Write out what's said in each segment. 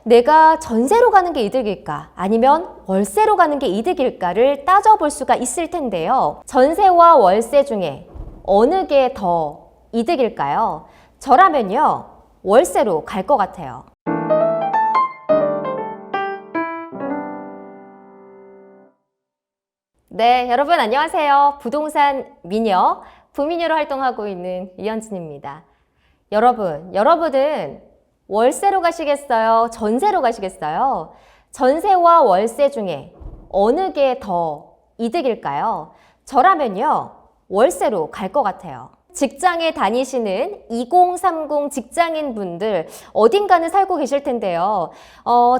내가 전세로 가는 게 이득일까? 아니면 월세로 가는 게 이득일까를 따져볼 수가 있을 텐데요. 전세와 월세 중에 어느 게 더 이득일까요? 저라면요, 월세로 갈 것 같아요. 네, 여러분 안녕하세요. 부동산 미녀, 부미녀로 활동하고 있는 이현진입니다. 여러분은 월세로 가시겠어요? 전세로 가시겠어요? 전세와 월세 중에 어느 게 더 이득일까요? 저라면요, 월세로 갈 것 같아요. 직장에 다니시는 2030 직장인 분들 어딘가는 살고 계실 텐데요.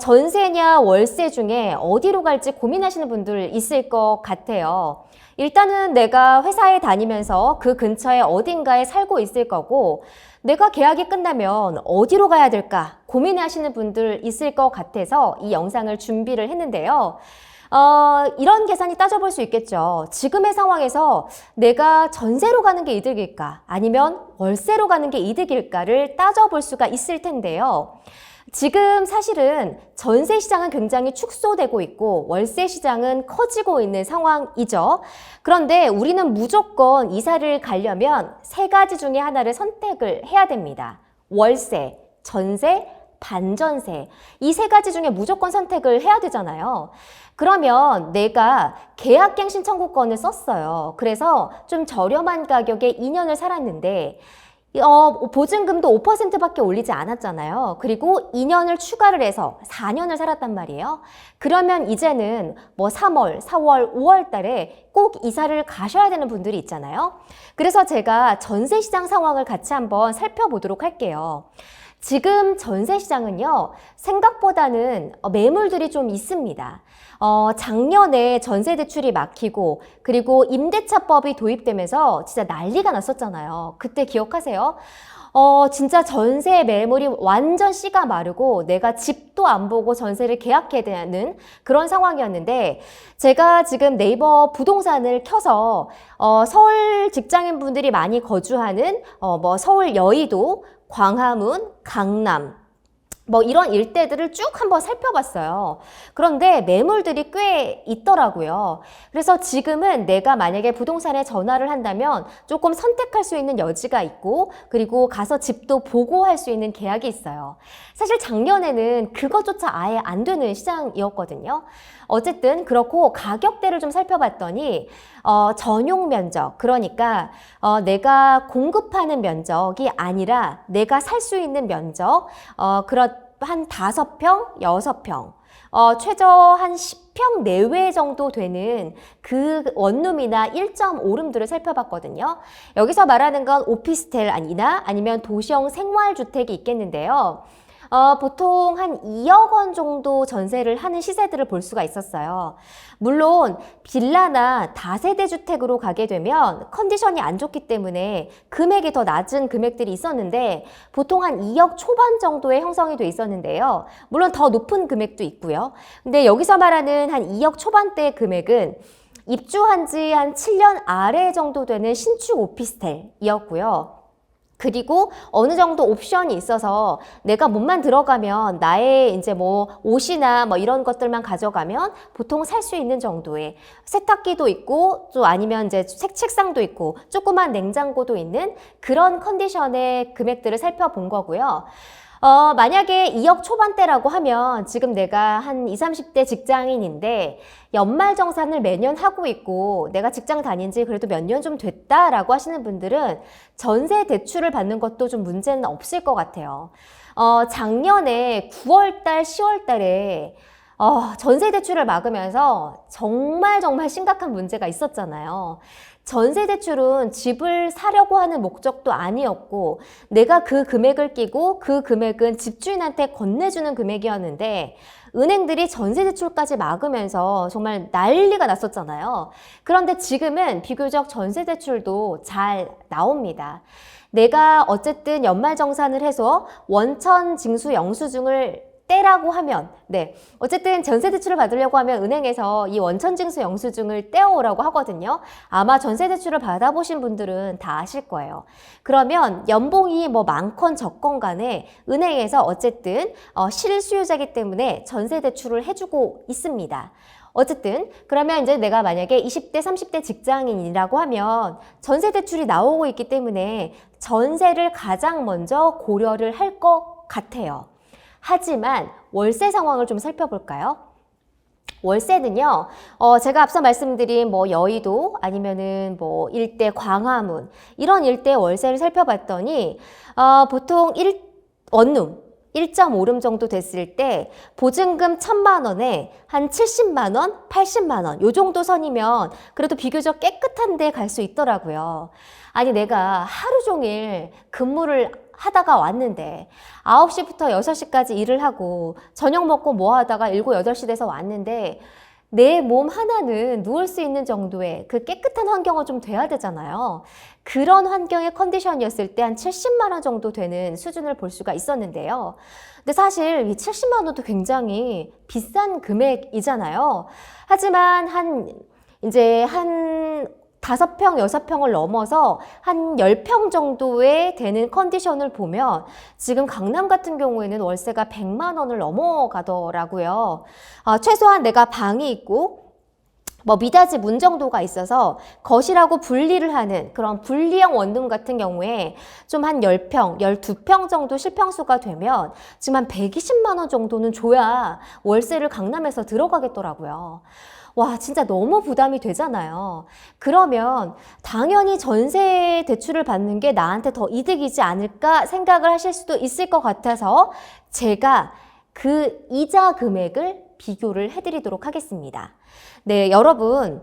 전세냐 월세 중에 어디로 갈지 고민하시는 분들 있을 것 같아요. 일단은 내가 회사에 다니면서 그 근처에 어딘가에 살고 있을 거고, 내가 계약이 끝나면 어디로 가야 될까 고민하시는 분들 있을 것 같아서 이 영상을 준비를 했는데요. 이런 계산이 따져볼 수 있겠죠. 지금의 상황에서 내가 전세로 가는 게 이득일까? 아니면 월세로 가는 게 이득일까를 따져볼 수가 있을 텐데요. 지금 사실은 전세 시장은 굉장히 축소되고 있고 월세 시장은 커지고 있는 상황이죠. 그런데 우리는 무조건 이사를 가려면 세 가지 중에 하나를 선택을 해야 됩니다. 월세, 전세, 반전세. 이 세 가지 중에 무조건 선택을 해야 되잖아요. 그러면 내가 계약갱신 청구권을 썼어요. 그래서 좀 저렴한 가격에 2년을 살았는데 보증금도 5%밖에 올리지 않았잖아요. 그리고 2년을 추가를 해서 4년을 살았단 말이에요. 그러면 이제는 뭐 3월, 4월, 5월 달에 꼭 이사를 가셔야 되는 분들이 있잖아요. 그래서 제가 전세시장 상황을 같이 한번 살펴보도록 할게요. 지금 전세시장은요, 생각보다는 매물들이 좀 있습니다. 작년에 전세 대출이 막히고 그리고 임대차법이 도입되면서 진짜 난리가 났었잖아요. 그때 기억하세요? 진짜 전세 매물이 완전 씨가 마르고 내가 집도 안 보고 전세를 계약해야 되는 그런 상황이었는데, 제가 지금 네이버 부동산을 켜서 서울 직장인분들이 많이 거주하는 서울 여의도, 광화문, 강남 뭐 이런 일대들을 쭉 한번 살펴봤어요. 그런데 매물들이 꽤 있더라고요. 그래서 지금은 내가 만약에 부동산에 전화를 한다면 조금 선택할 수 있는 여지가 있고, 그리고 가서 집도 보고 할 수 있는 계약이 있어요. 사실 작년에는 그것조차 아예 안 되는 시장이었거든요. 어쨌든 그렇고 가격대를 좀 살펴봤더니 전용 면적, 그러니까 내가 공급하는 면적이 아니라 내가 살 수 있는 면적, 한 5평, 6평, 최저 한 10평 내외 정도 되는 그 원룸이나 1.5룸들을 살펴봤거든요. 여기서 말하는 건 오피스텔 아니면 도시형 생활주택이 있겠는데요. 보통 한 2억 원 정도 전세를 하는 시세들을 볼 수가 있었어요. 물론 빌라나 다세대 주택으로 가게 되면 컨디션이 안 좋기 때문에 금액이 더 낮은 금액들이 있었는데 보통 한 2억 초반 정도에 형성이 돼 있었는데요. 물론 더 높은 금액도 있고요. 근데 여기서 말하는 한 2억 초반대 금액은 입주한 지 한 7년 아래 정도 되는 신축 오피스텔이었고요. 그리고 어느 정도 옵션이 있어서 내가 몸만 들어가면 나의 이제 뭐 옷이나 뭐 이런 것들만 가져가면 보통 살 수 있는 정도의 세탁기도 있고, 또 아니면 이제 책상도 있고 조그만 냉장고도 있는 그런 컨디션의 금액들을 살펴본 거고요. 만약에 2억 초반대라고 하면 지금 내가 한 20, 30대 직장인인데 연말정산을 매년 하고 있고 내가 직장 다닌 지 그래도 몇 년 좀 됐다라고 하시는 분들은 전세 대출을 받는 것도 좀 문제는 없을 것 같아요. 작년에 9월달, 10월달에 전세 대출을 막으면서 정말 심각한 문제가 있었잖아요. 전세 대출은 집을 사려고 하는 목적도 아니었고 내가 그 금액을 끼고 그 금액은 집주인한테 건네주는 금액이었는데 은행들이 전세 대출까지 막으면서 정말 난리가 났었잖아요. 그런데 지금은 비교적 전세 대출도 잘 나옵니다. 내가 어쨌든 연말정산을 해서 원천 징수 영수증을 떼라고 하면, 네. 어쨌든 전세 대출을 받으려고 하면 은행에서 이 원천징수 영수증을 떼어오라고 하거든요. 아마 전세 대출을 받아보신 분들은 다 아실 거예요. 그러면 연봉이 뭐 많건 적건 간에 은행에서 어쨌든 실수요자이기 때문에 전세 대출을 해주고 있습니다. 어쨌든 그러면 이제 내가 만약에 20대, 30대 직장인이라고 하면 전세 대출이 나오고 있기 때문에 전세를 가장 먼저 고려를 할 것 같아요. 하지만 월세 상황을 좀 살펴볼까요? 월세는요, 제가 앞서 말씀드린 뭐 여의도 아니면은 뭐 일대 광화문 이런 일대 월세를 살펴봤더니 보통 원룸 1.5룸 정도 됐을 때 보증금 1,000만 원에 한 70만 원, 80만 원 요 정도 선이면 그래도 비교적 깨끗한 데 갈 수 있더라고요. 아니 내가 하루 종일 근무를 하다가 왔는데 9시부터 6시까지 일을 하고 저녁 먹고 뭐 하다가 7, 8시 돼서 왔는데 내 몸 하나는 누울 수 있는 정도의 그 깨끗한 환경은 좀 돼야 되잖아요. 그런 환경의 컨디션이었을 때 한 70만 원 정도 되는 수준을 볼 수가 있었는데요. 근데 사실 이 70만 원도 굉장히 비싼 금액이잖아요. 하지만 이제 한 5평, 6평을 넘어서 한 10평 정도에 되는 컨디션을 보면 지금 강남 같은 경우에는 월세가 100만 원을 넘어가더라고요. 최소한 내가 방이 있고 뭐 미닫이 문 정도가 있어서 거실하고 분리를 하는 그런 분리형 원룸 같은 경우에 좀 한 10평, 12평 정도 실평수가 되면 지금 한 120만 원 정도는 줘야 월세를 강남에서 들어가겠더라고요. 와, 진짜 너무 부담이 되잖아요. 그러면 당연히 전세 대출을 받는 게 나한테 더 이득이지 않을까 생각을 하실 수도 있을 것 같아서 제가 그 이자 금액을 비교를 해드리도록 하겠습니다. 네, 여러분,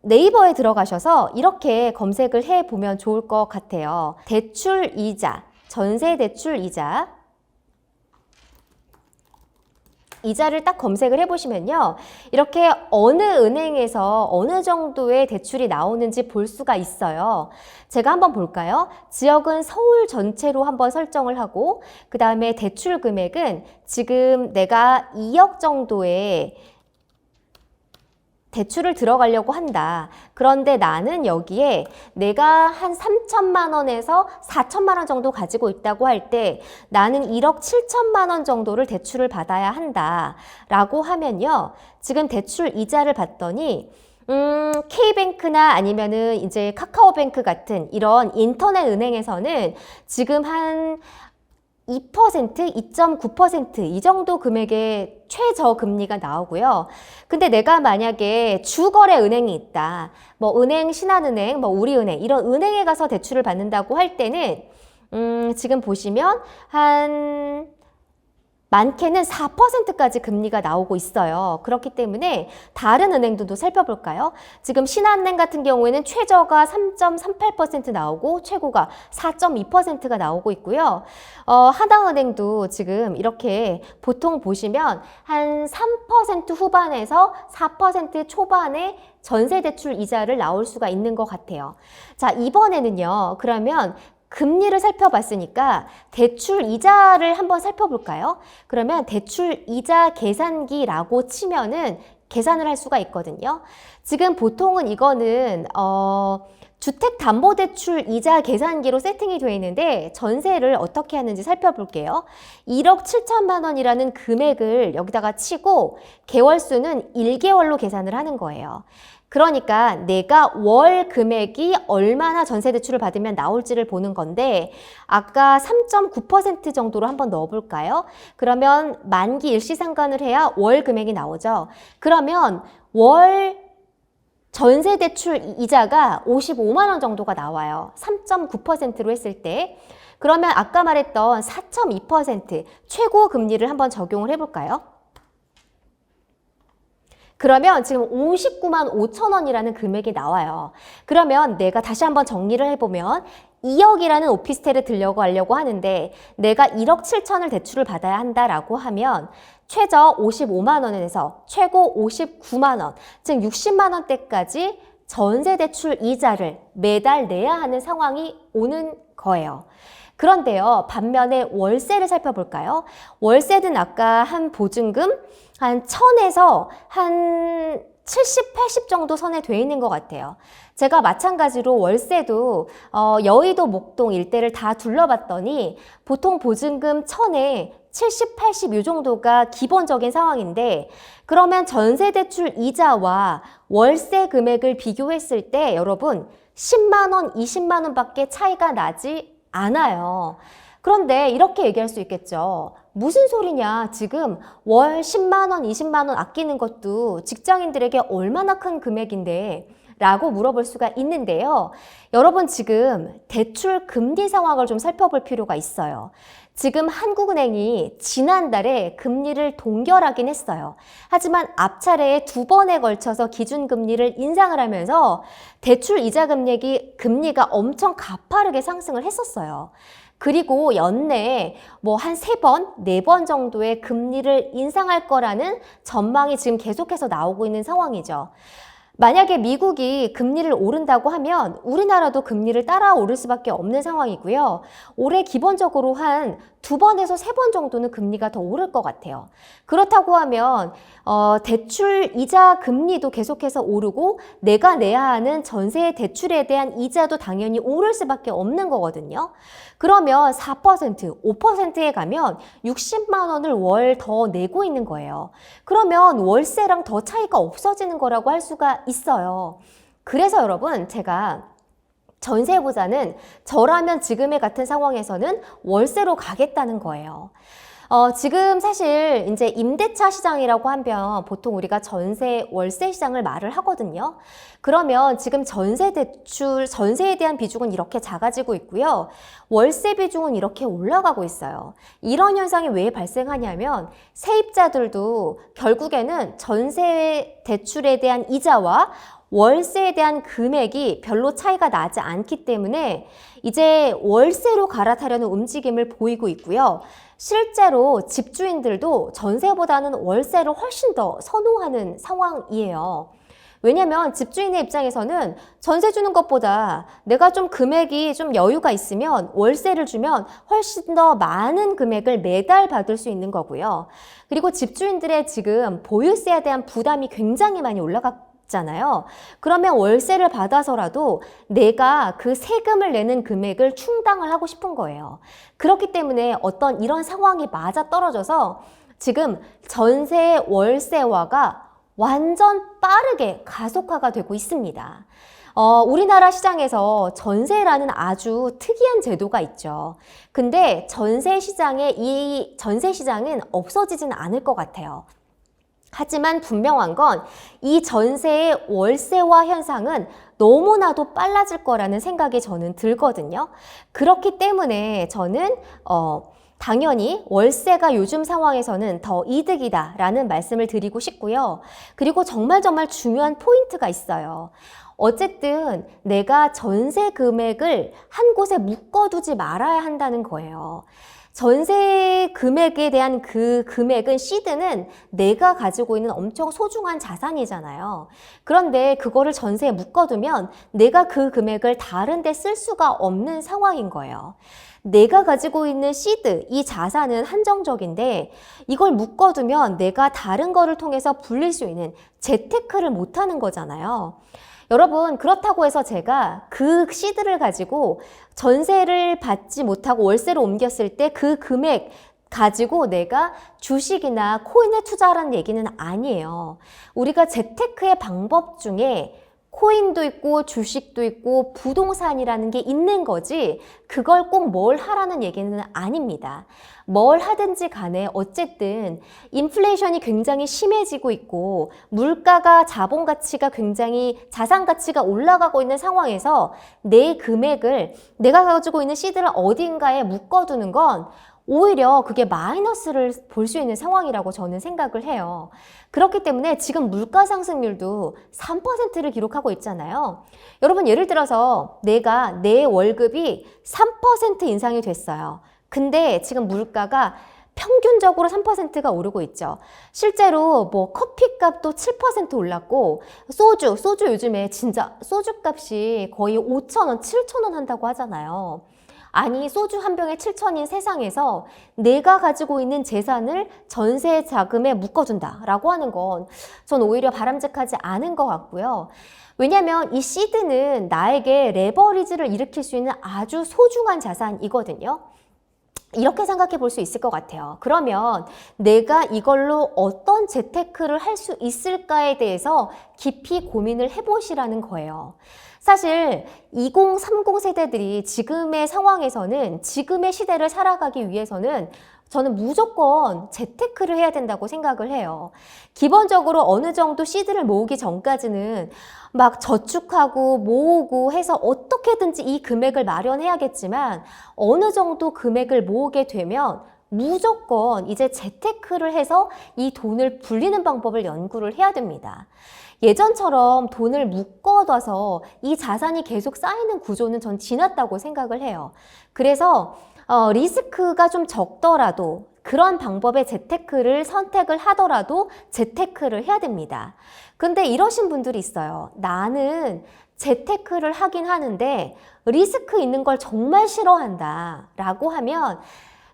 네이버에 들어가셔서 이렇게 검색을 해보면 좋을 것 같아요. 대출 이자, 전세 대출 이자. 이자를 딱 검색을 해보시면요. 이렇게 어느 은행에서 어느 정도의 대출이 나오는지 볼 수가 있어요. 제가 한번 볼까요? 지역은 서울 전체로 한번 설정을 하고 그 다음에 대출 금액은 지금 내가 2억 정도의 대출을 들어가려고 한다. 그런데 나는 여기에 내가 한 3천만 원에서 4천만 원 정도 가지고 있다고 할 때 나는 1억 7천만 원 정도를 대출을 받아야 한다. 라고 하면요. 지금 대출 이자를 봤더니 K뱅크나 아니면은 이제 카카오뱅크 같은 이런 인터넷 은행에서는 지금 한 2%, 2.9% 이 정도 금액의 최저 금리가 나오고요. 근데 내가 만약에 주거래 은행이 있다. 뭐 은행, 신한은행, 뭐 우리은행 이런 은행에 가서 대출을 받는다고 할 때는 지금 보시면 한 많게는 4%까지 금리가 나오고 있어요. 그렇기 때문에 다른 은행들도 살펴볼까요? 지금 신한은행 같은 경우에는 최저가 3.38% 나오고 최고가 4.2%가 나오고 있고요. 하나은행도 지금 이렇게 보통 보시면 한 3% 후반에서 4% 초반의 전세대출 이자를 나올 수가 있는 것 같아요. 자, 이번에는요. 그러면 금리를 살펴봤으니까 대출 이자를 한번 살펴볼까요? 그러면 대출 이자 계산기라고 치면은 계산을 할 수가 있거든요. 지금 보통은 이거는 주택담보대출 이자 계산기로 세팅이 되어 있는데 전세를 어떻게 하는지 살펴볼게요. 1억 7천만 원이라는 금액을 여기다가 치고 개월수는 1개월로 계산을 하는 거예요. 그러니까 내가 월 금액이 얼마나 전세 대출을 받으면 나올지를 보는 건데 아까 3.9% 정도로 한번 넣어볼까요? 그러면 만기 일시상환을 해야 월 금액이 나오죠. 그러면 월 전세 대출 이자가 55만 원 정도가 나와요. 3.9%로 했을 때. 그러면 아까 말했던 4.2% 최고 금리를 한번 적용을 해볼까요? 그러면 지금 59만 5천 원이라는 금액이 나와요. 그러면 내가 다시 한번 정리를 해보면 2억이라는 오피스텔에 하려고 하는데 내가 1억 7천을 대출을 받아야 한다라고 하면 최저 55만 원에서 최고 59만 원, 즉 60만 원대까지 전세 대출 이자를 매달 내야 하는 상황이 오는 거예요. 그런데요, 반면에 월세를 살펴볼까요? 월세는 아까 한 보증금 한 1,000에서 한 70, 80 정도 선에 돼 있는 것 같아요. 제가 마찬가지로 월세도 여의도, 목동 일대를 다 둘러봤더니 보통 보증금 1,000에 70, 80 이 정도가 기본적인 상황인데, 그러면 전세대출 이자와 월세 금액을 비교했을 때 여러분 10만 원, 20만 원밖에 차이가 나지 않아요. 그런데 이렇게 얘기할 수 있겠죠. 무슨 소리냐? 지금 월 10만 원, 20만 원 아끼는 것도 직장인들에게 얼마나 큰 금액인데? 라고 물어볼 수가 있는데요. 여러분 지금 대출 금리 상황을 좀 살펴볼 필요가 있어요. 지금 한국은행이 지난달에 금리를 동결하긴 했어요. 하지만 앞차례에 2번에 걸쳐서 기준금리를 인상을 하면서 대출 이자 금리가 엄청 가파르게 상승을 했었어요. 그리고 연내에 뭐 한 3번, 4번 정도의 금리를 인상할 거라는 전망이 지금 계속해서 나오고 있는 상황이죠. 만약에 미국이 금리를 오른다고 하면 우리나라도 금리를 따라 오를 수밖에 없는 상황이고요. 올해 기본적으로 한 2번에서 3번 정도는 금리가 더 오를 것 같아요. 그렇다고 하면 대출 이자 금리도 계속해서 오르고 내가 내야 하는 전세 대출에 대한 이자도 당연히 오를 수밖에 없는 거거든요. 그러면 4%, 5%에 가면 60만 원을 월 더 내고 있는 거예요. 그러면 월세랑 더 차이가 없어지는 거라고 할 수가 있어요. 그래서 여러분 제가 전세보다는 저라면 지금의 같은 상황에서는 월세로 가겠다는 거예요. 지금 사실 이제 임대차 시장이라고 하면 보통 우리가 전세, 월세 시장을 말을 하거든요. 그러면 지금 전세에 대한 비중은 이렇게 작아지고 있고요. 월세 비중은 이렇게 올라가고 있어요. 이런 현상이 왜 발생하냐면 세입자들도 결국에는 전세 대출에 대한 이자와 월세에 대한 금액이 별로 차이가 나지 않기 때문에 이제 월세로 갈아타려는 움직임을 보이고 있고요. 실제로 집주인들도 전세보다는 월세를 훨씬 더 선호하는 상황이에요. 왜냐면 집주인의 입장에서는 전세 주는 것보다 내가 좀 금액이 좀 여유가 있으면 월세를 주면 훨씬 더 많은 금액을 매달 받을 수 있는 거고요. 그리고 집주인들의 지금 보유세에 대한 부담이 굉장히 많이 올라갔잖아요. 그러면 월세를 받아서라도 내가 그 세금을 내는 금액을 충당을 하고 싶은 거예요. 그렇기 때문에 어떤 이런 상황이 맞아떨어져서 지금 전세 월세화가 완전 빠르게 가속화가 되고 있습니다. 우리나라 시장에서 전세라는 아주 특이한 제도가 있죠. 근데 이 전세 시장은 없어지진 않을 것 같아요. 하지만 분명한 건 이 전세의 월세화 현상은 너무나도 빨라질 거라는 생각이 저는 들거든요. 그렇기 때문에 저는 당연히 월세가 요즘 상황에서는 더 이득이다라는 말씀을 드리고 싶고요. 그리고 정말 중요한 포인트가 있어요. 어쨌든 내가 전세 금액을 한 곳에 묶어두지 말아야 한다는 거예요. 전세 금액에 대한 그 금액은 시드는 내가 가지고 있는 엄청 소중한 자산이잖아요. 그런데 그거를 전세에 묶어두면 내가 그 금액을 다른 데 쓸 수가 없는 상황인 거예요. 내가 가지고 있는 시드, 이 자산은 한정적인데 이걸 묶어두면 내가 다른 거를 통해서 불릴 수 있는 재테크를 못하는 거잖아요. 여러분, 그렇다고 해서 제가 그 시드를 가지고 전세를 받지 못하고 월세로 옮겼을 때 그 금액 가지고 내가 주식이나 코인에 투자하라는 얘기는 아니에요. 우리가 재테크의 방법 중에 코인도 있고 주식도 있고 부동산이라는 게 있는 거지 그걸 꼭 뭘 하라는 얘기는 아닙니다. 뭘 하든지 간에 어쨌든 인플레이션이 굉장히 심해지고 있고 물가가 자본 가치가 굉장히 자산 가치가 올라가고 있는 상황에서 내 금액을 내가 가지고 있는 시드를 어딘가에 묶어두는 건 오히려 그게 마이너스를 볼 수 있는 상황이라고 저는 생각을 해요. 그렇기 때문에 지금 물가 상승률도 3%를 기록하고 있잖아요. 여러분 예를 들어서 내가 내 월급이 3% 인상이 됐어요. 근데 지금 물가가 평균적으로 3%가 오르고 있죠. 실제로 뭐 커피값도 7% 올랐고 소주 요즘에 진짜 소주 값이 거의 5,000원, 7,000원 한다고 하잖아요. 아니, 소주 한 병에 7천인 세상에서 내가 가지고 있는 재산을 전세 자금에 묶어준다라고 하는 건 전 오히려 바람직하지 않은 것 같고요. 왜냐하면 이 시드는 나에게 레버리지를 일으킬 수 있는 아주 소중한 자산이거든요. 이렇게 생각해 볼 수 있을 것 같아요. 그러면 내가 이걸로 어떤 재테크를 할 수 있을까에 대해서 깊이 고민을 해보시라는 거예요. 사실 2030 세대들이 지금의 상황에서는, 지금의 시대를 살아가기 위해서는 저는 무조건 재테크를 해야 된다고 생각을 해요. 기본적으로 어느 정도 시드를 모으기 전까지는 막 저축하고 모으고 해서 어떻게든지 이 금액을 마련해야겠지만, 어느 정도 금액을 모으게 되면 무조건 이제 재테크를 해서 이 돈을 불리는 방법을 연구를 해야 됩니다. 예전처럼 돈을 묶어둬서 이 자산이 계속 쌓이는 구조는 전 지났다고 생각을 해요. 그래서 리스크가 좀 적더라도, 그런 방법의 재테크를 선택을 하더라도 재테크를 해야 됩니다. 근데 이러신 분들이 있어요. 나는 재테크를 하긴 하는데 리스크 있는 걸 정말 싫어한다 라고 하면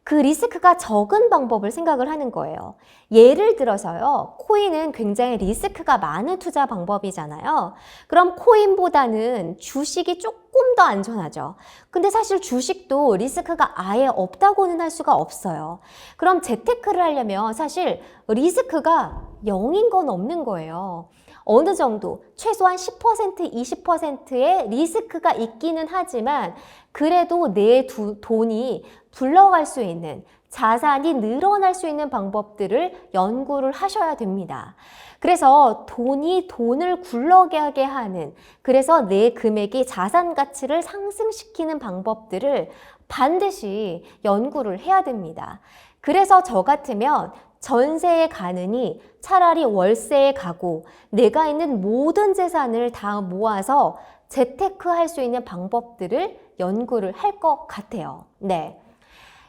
그 리스크가 적은 방법을 생각을 하는 거예요. 예를 들어서요, 코인은 굉장히 리스크가 많은 투자 방법이잖아요. 그럼 코인보다는 주식이 조금 더 안전하죠. 근데 사실 주식도 리스크가 아예 없다고는 할 수가 없어요. 그럼 재테크를 하려면 사실 리스크가 0인 건 없는 거예요. 어느 정도 최소한 10%, 20%의 리스크가 있기는 하지만 그래도 내 돈이 굴러갈 수 있는, 자산이 늘어날 수 있는 방법들을 연구를 하셔야 됩니다. 그래서 돈을 굴러가게 하는, 그래서 내 금액이 자산 가치를 상승시키는 방법들을 반드시 연구를 해야 됩니다. 그래서 저 같으면 전세에 가느니 차라리 월세에 가고 내가 있는 모든 재산을 다 모아서 재테크 할 수 있는 방법들을 연구를 할 것 같아요. 네.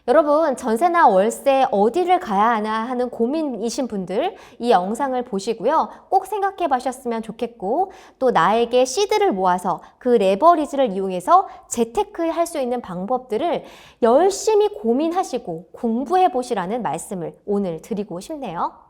여러분, 전세나 월세 어디를 가야 하나 하는 고민이신 분들 이 영상을 보시고요. 꼭 생각해 보셨으면 좋겠고, 또 나에게 시드를 모아서 그 레버리지를 이용해서 재테크 할 수 있는 방법들을 열심히 고민하시고 공부해 보시라는 말씀을 오늘 드리고 싶네요.